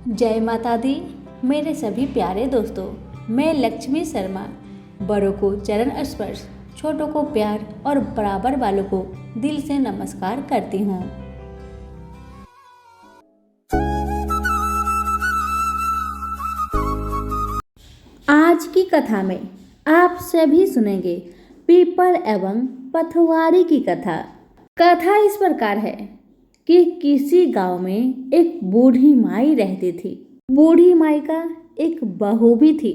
जय माता दी। मेरे सभी प्यारे दोस्तों, मैं लक्ष्मी शर्मा बड़ों को चरण स्पर्श, छोटों को प्यार और बराबर वालों को दिल से नमस्कार करती हूँ। आज की कथा में आप सभी सुनेंगे पीपल एवं पथवारी की कथा। कथा इस प्रकार है कि किसी गांव में एक बूढ़ी माई रहती थी। बूढ़ी माई का एक बहू भी थी।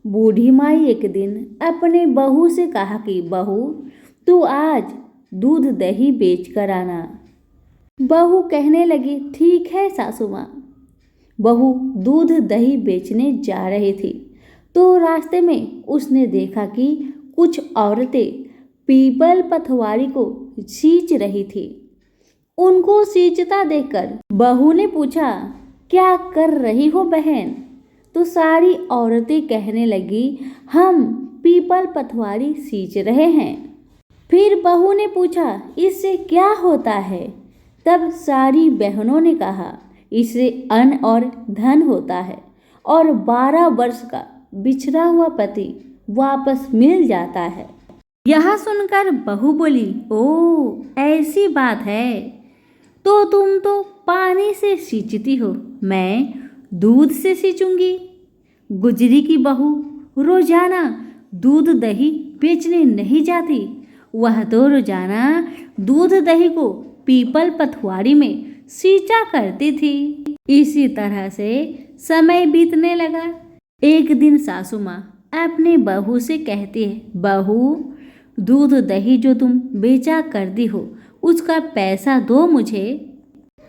बूढ़ी माई एक दिन अपने बहू से कहा कि बहू, तू आज दूध दही बेच कर आना। बहू कहने लगी, ठीक है सासू माँ। बहू दूध दही बेचने जा रही थी तो रास्ते में उसने देखा कि कुछ औरतें पीपल पथवारी को सींच रही थी। उनको सींचता देखकर बहू ने पूछा, क्या कर रही हो बहन? तो सारी औरतें कहने लगी, हम पीपल पथवारी सींच रहे हैं। फिर बहू ने पूछा, इससे क्या होता है? तब सारी बहनों ने कहा, इससे अन्न और धन होता है और 12 वर्ष का बिछड़ा हुआ पति वापस मिल जाता है। यह सुनकर बहू बोली, ओ ऐसी बात है, तो तुम तो पानी से सींचती हो, मैं दूध से सींचूंगी। गुजरी की बहू रोजाना दूध दही बेचने नहीं जाती, वह तो रोजाना दूध दही को पीपल पथवारी में सींचा करती थी। इसी तरह से समय बीतने लगा। एक दिन सासू माँ अपने बहू से कहती है, बहू दूध दही जो तुम बेचा करती हो उसका पैसा दो मुझे।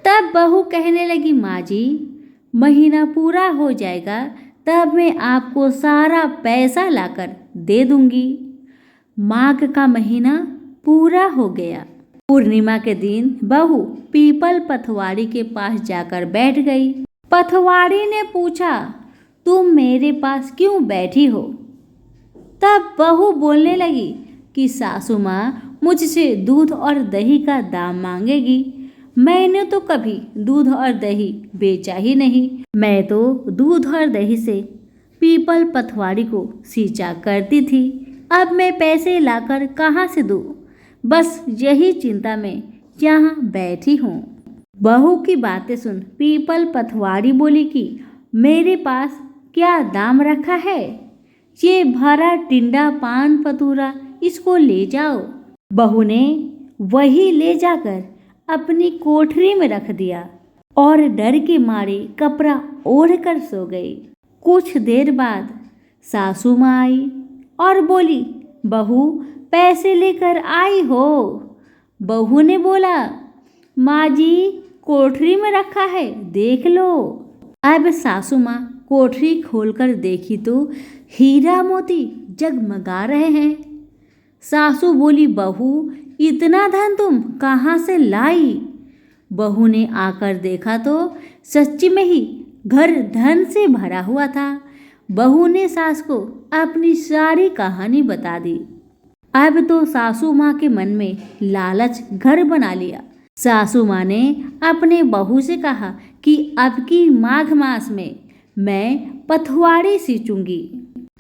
तब बहू कहने लगी, माँ जी महीना पूरा हो जाएगा तब मैं आपको सारा पैसा लाकर दे दूंगी। माघ का महीना पूरा हो गया। पूर्णिमा के दिन बहू पीपल पथवारी के पास जाकर बैठ गई। पथवारी ने पूछा, तुम मेरे पास क्यों बैठी हो? तब बहू बोलने लगी कि सासू माँ मुझसे दूध और दही का दाम मांगेगी। मैंने तो कभी दूध और दही बेचा ही नहीं। मैं तो दूध और दही से पीपल पथवारी को सींचा करती थी। अब मैं पैसे लाकर कहाँ से दूँ? बस यही चिंता में यहाँ बैठी हूँ। बहू की बातें सुन पीपल पथवारी बोली कि मेरे पास क्या दाम रखा है? ये भरा टिंडा पान पतूरा इसको ले जाओ। बहू ने वही ले जाकर अपनी कोठरी में रख दिया और डर के मारे कपड़ा ओढ़ कर सो गई। कुछ देर बाद सासू माँ आई और बोली, बहू पैसे लेकर आई हो? बहू ने बोला, माँ जी कोठरी में रखा है, देख लो। अब सासू माँ कोठरी खोलकर देखी तो हीरा मोती जगमगा रहे हैं। सासू बोली, बहू इतना धन तुम कहाँ से लाई? बहू ने आकर देखा तो सच्ची में ही घर धन से भरा हुआ था। बहू ने सास को अपनी सारी कहानी बता दी। अब तो सासू माँ के मन में लालच घर बना लिया। सासू माँ ने अपने बहू से कहा कि अब की माघ मास में मैं पथवारी सींचूंगी।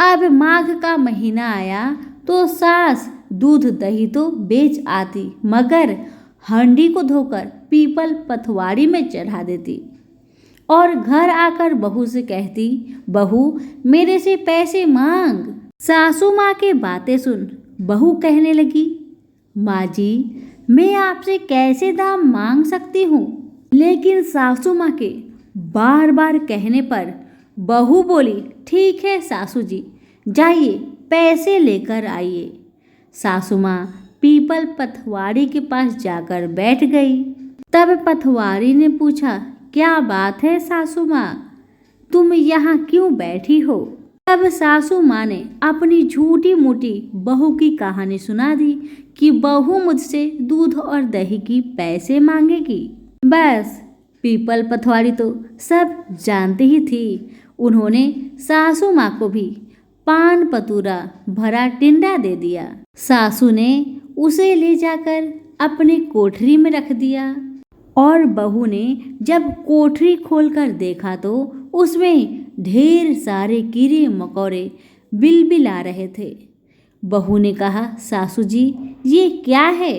अब माघ का महीना आया तो सास दूध दही तो बेच आती, मगर हांडी को धोकर पीपल पथवारी में चढ़ा देती और घर आकर बहू से कहती, बहू मेरे से पैसे मांग। सासू माँ के बातें सुन बहू कहने लगी, माँ जी मैं आपसे कैसे दाम मांग सकती हूँ? लेकिन सासू माँ के बार बार कहने पर बहू बोली, ठीक है सासू जी, जाइए पैसे लेकर आइए। सासू माँ पीपल पथवारी के पास जाकर बैठ गई। तब पथवारी ने पूछा, क्या बात है सासू माँ, तुम यहाँ क्यों बैठी हो? तब सासू माँ ने अपनी झूठी मूठी बहू की कहानी सुना दी कि बहू मुझसे दूध और दही की पैसे मांगेगी। बस पीपल पथवारी तो सब जानती ही थी। उन्होंने सासू माँ को भी पान पतूरा भरा टिंडा दे दिया। सासू ने उसे ले जाकर अपनी कोठरी में रख दिया। और बहू ने जब कोठरी खोलकर देखा तो उसमें ढेर सारे कीड़े मकोड़े बिलबिला रहे थे। बहू ने कहा, सासू जी ये क्या है?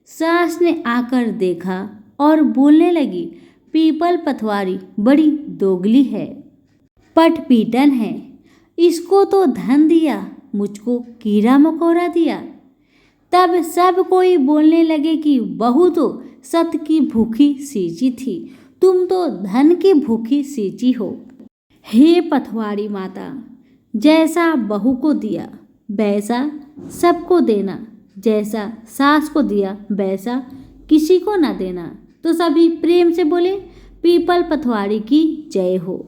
सास ने आकर देखा और बोलने लगी, पीपल पथवारी बड़ी दोगली है, पटपीटन है, इसको तो धन दिया, मुझको कीड़ा मकोड़ा दिया। तब सब कोई बोलने लगे कि बहू तो सत की भूखी सींची थी, तुम तो धन की भूखी सींची हो। हे पथवारी माता, जैसा बहू को दिया वैसा सबको देना, जैसा सास को दिया वैसा किसी को ना देना। तो सभी प्रेम से बोले, पीपल पथवारी की जय हो।